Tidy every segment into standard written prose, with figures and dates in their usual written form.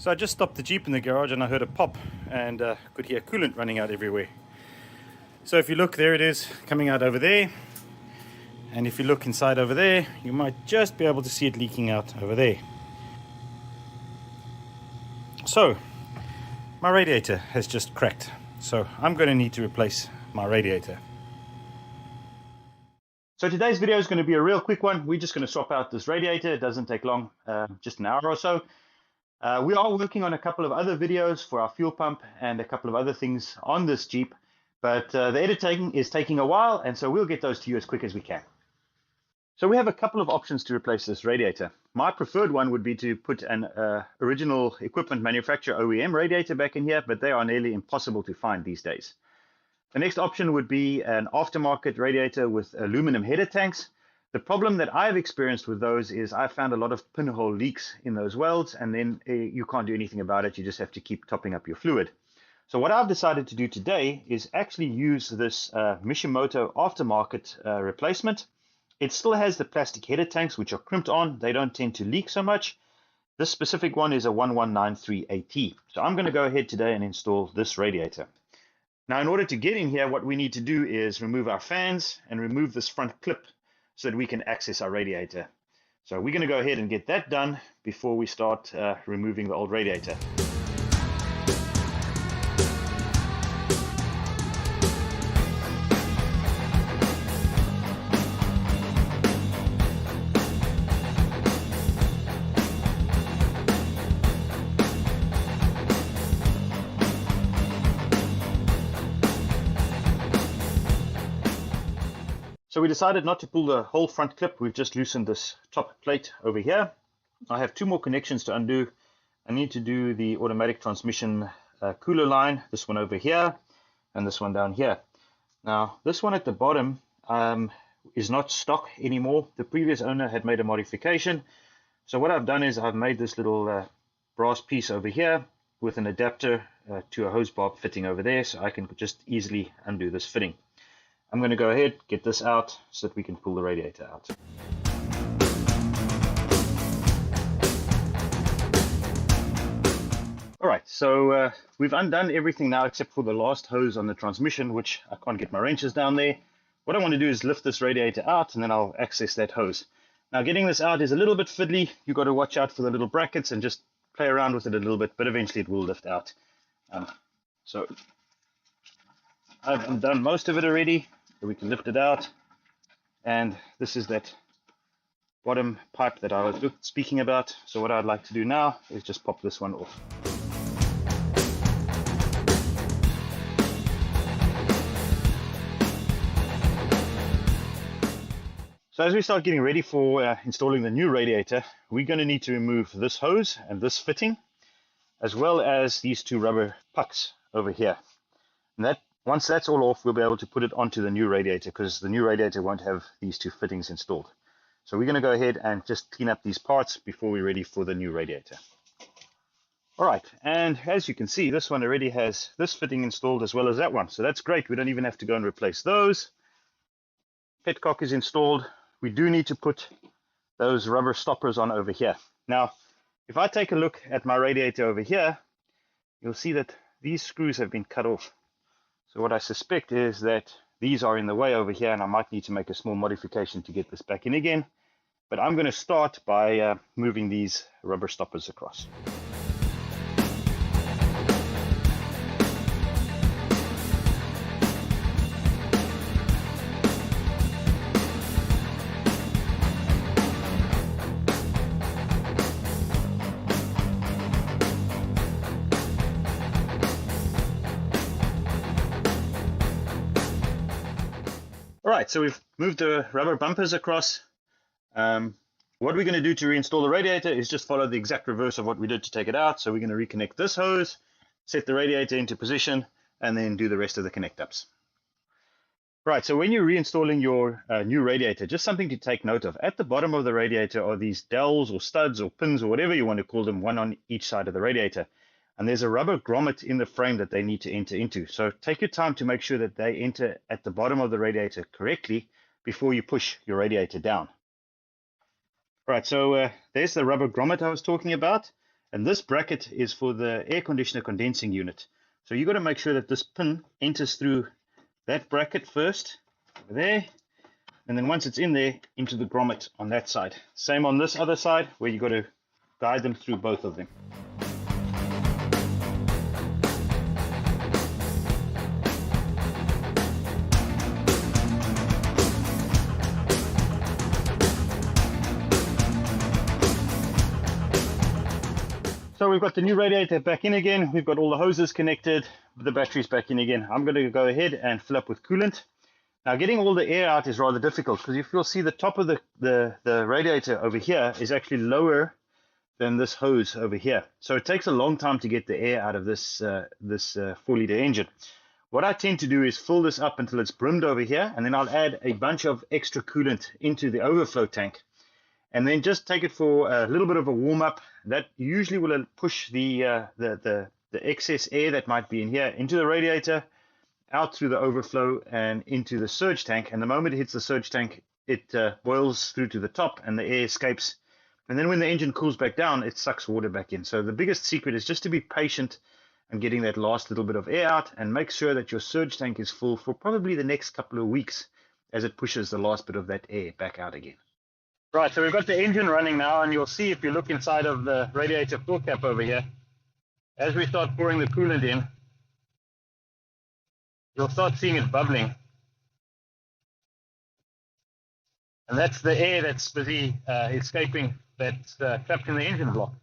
So I just stopped the Jeep in the garage and I heard a pop and could hear coolant running out everywhere. So if you look, there it is coming out over there. And if you look inside over there, you might just be able to see it leaking out over there. So my radiator has just cracked. So I'm going to need to replace my radiator. So today's video is going to be a real quick one. We're just going to swap out this radiator. It doesn't take long, just an hour or so. We are working on a couple of other videos for our fuel pump and a couple of other things on this Jeep, but the editing is taking a while, and so we'll get those to you as quick as we can. So we have a couple of options to replace this radiator. My preferred one would be to put an original equipment manufacturer OEM radiator back in here, but they are nearly impossible to find these days. The next option would be an aftermarket radiator with aluminum header tanks. The problem that I've experienced with those is I found a lot of pinhole leaks in those welds, and then you can't do anything about it. You just have to keep topping up your fluid. So what I've decided to do today is actually use this Mishimoto aftermarket replacement. It still has the plastic header tanks, which are crimped on. They don't tend to leak so much. This specific one is a 1193AT. So I'm going to go ahead today and install this radiator. Now, in order to get in here, what we need to do is remove our fans and remove this front clip so that we can access our radiator. So we're going to go ahead and get that done before we start removing the old radiator. So we decided not to pull the whole front clip. We've just loosened this top plate over here. I have two more connections to undo. I need to do the automatic transmission cooler line, this one over here and this one down here. Now this one at the bottom is not stock anymore. The previous owner had made a modification. So what I've done is I've made this little brass piece over here with an adapter to a hose barb fitting over there, so I can just easily undo this fitting. I'm going to go ahead, get this out so that we can pull the radiator out. Alright, so we've undone everything now except for the last hose on the transmission, which I can't get my wrenches down there. What I want to do is lift this radiator out and then I'll access that hose. Now getting this out is a little bit fiddly. You've got to watch out for the little brackets and just play around with it a little bit, but eventually it will lift out. So I've undone most of it already. So we can lift it out, and this is that bottom pipe that I was speaking about. So what I'd like to do now is just pop this one off. So as we start getting ready for installing the new radiator, we're going to need to remove this hose and this fitting, as well as these two rubber pucks over here. And once that's all off, we'll be able to put it onto the new radiator, because the new radiator won't have these two fittings installed. So we're going to go ahead and just clean up these parts before we're ready for the new radiator. All right, and as you can see, this one already has this fitting installed as well as that one. So that's great. We don't even have to go and replace those. Petcock is installed. We do need to put those rubber stoppers on over here. Now, if I take a look at my radiator over here, you'll see that these screws have been cut off. So what I suspect is that these are in the way over here, and I might need to make a small modification to get this back in again. But I'm going to start by moving these rubber stoppers across. All right, so we've moved the rubber bumpers across. What we're going to do to reinstall the radiator is just follow the exact reverse of what we did to take it out. So we're going to reconnect this hose, set the radiator into position, and then do the rest of the connect-ups. Right, so when you're reinstalling your new radiator, just something to take note of. At the bottom of the radiator are these dowels or studs or pins or whatever you want to call them, one on each side of the radiator. And there's a rubber grommet in the frame that they need to enter into. So take your time to make sure that they enter at the bottom of the radiator correctly before you push your radiator down. Right, so there's the rubber grommet I was talking about. And this bracket is for the air conditioner condensing unit. So you've got to make sure that this pin enters through that bracket first, over there, and then once it's in there, into the grommet on that side. Same on this other side, where you've got to guide them through both of them. So we've got the new radiator back in again. We've got all the hoses connected, the batteries back in again. I'm going to go ahead and fill up with coolant. Now getting all the air out is rather difficult, because if you'll see, the top of the radiator over here is actually lower than this hose over here. So it takes a long time to get the air out of this 4-liter engine. What I tend to do is fill this up until it's brimmed over here, and then I'll add a bunch of extra coolant into the overflow tank, and then just take it for a little bit of a warm up. That usually will push the excess air that might be in here into the radiator, out through the overflow and into the surge tank. And the moment it hits the surge tank, it boils through to the top and the air escapes. And then when the engine cools back down, it sucks water back in. So the biggest secret is just to be patient and getting that last little bit of air out, and make sure that your surge tank is full for probably the next couple of weeks as it pushes the last bit of that air back out again. Right, so we've got the engine running now, and you'll see if you look inside of the radiator fill cap over here, as we start pouring the coolant in, you'll start seeing it bubbling. And that's the air that's busy escaping, that's trapped in the engine block.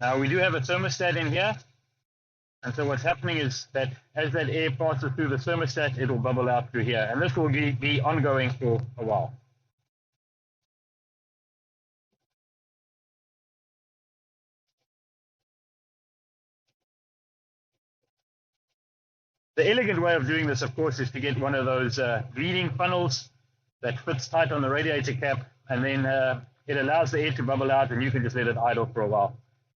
Now we do have a thermostat in here, and so what's happening is that as that air passes through the thermostat, it will bubble out through here, and this will be ongoing for a while. The elegant way of doing this, of course, is to get one of those bleeding funnels that fits tight on the radiator cap, and then it allows the air to bubble out, and you can just let it idle for a while.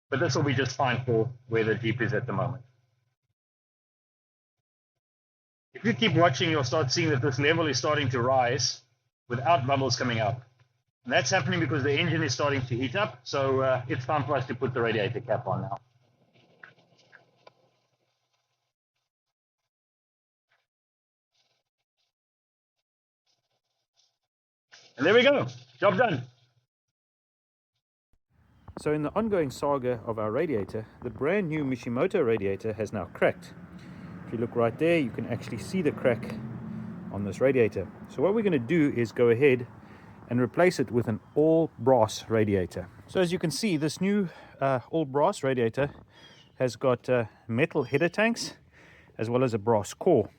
But this will be just fine for where the Jeep is at the moment. If you keep watching, you'll start seeing that this level is starting to rise without bubbles coming out. And that's happening because the engine is starting to heat up, so it's time for us to put the radiator cap on now. And there we go, job done. So in the ongoing saga of our radiator, the brand new Mishimoto radiator has now cracked. If you look right there, you can actually see the crack on this radiator. So what we're going to do is go ahead and replace it with an all brass radiator. So as you can see, this new all brass radiator has got metal header tanks as well as a brass core.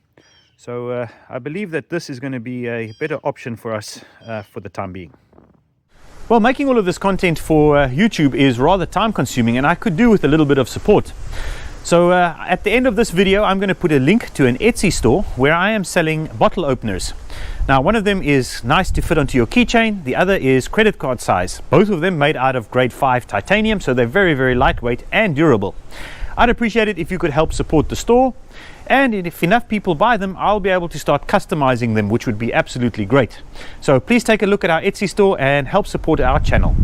So I believe that this is going to be a better option for us for the time being. Well, making all of this content for YouTube is rather time consuming, and I could do with a little bit of support. So at the end of this video, I'm going to put a link to an Etsy store where I am selling bottle openers. Now, one of them is nice to fit onto your keychain. The other is credit card size. Both of them made out of grade 5 titanium, so they're very, very lightweight and durable. I'd appreciate it if you could help support the store. And if enough people buy them, I'll be able to start customizing them, which would be absolutely great. So please take a look at our Etsy store and help support our channel.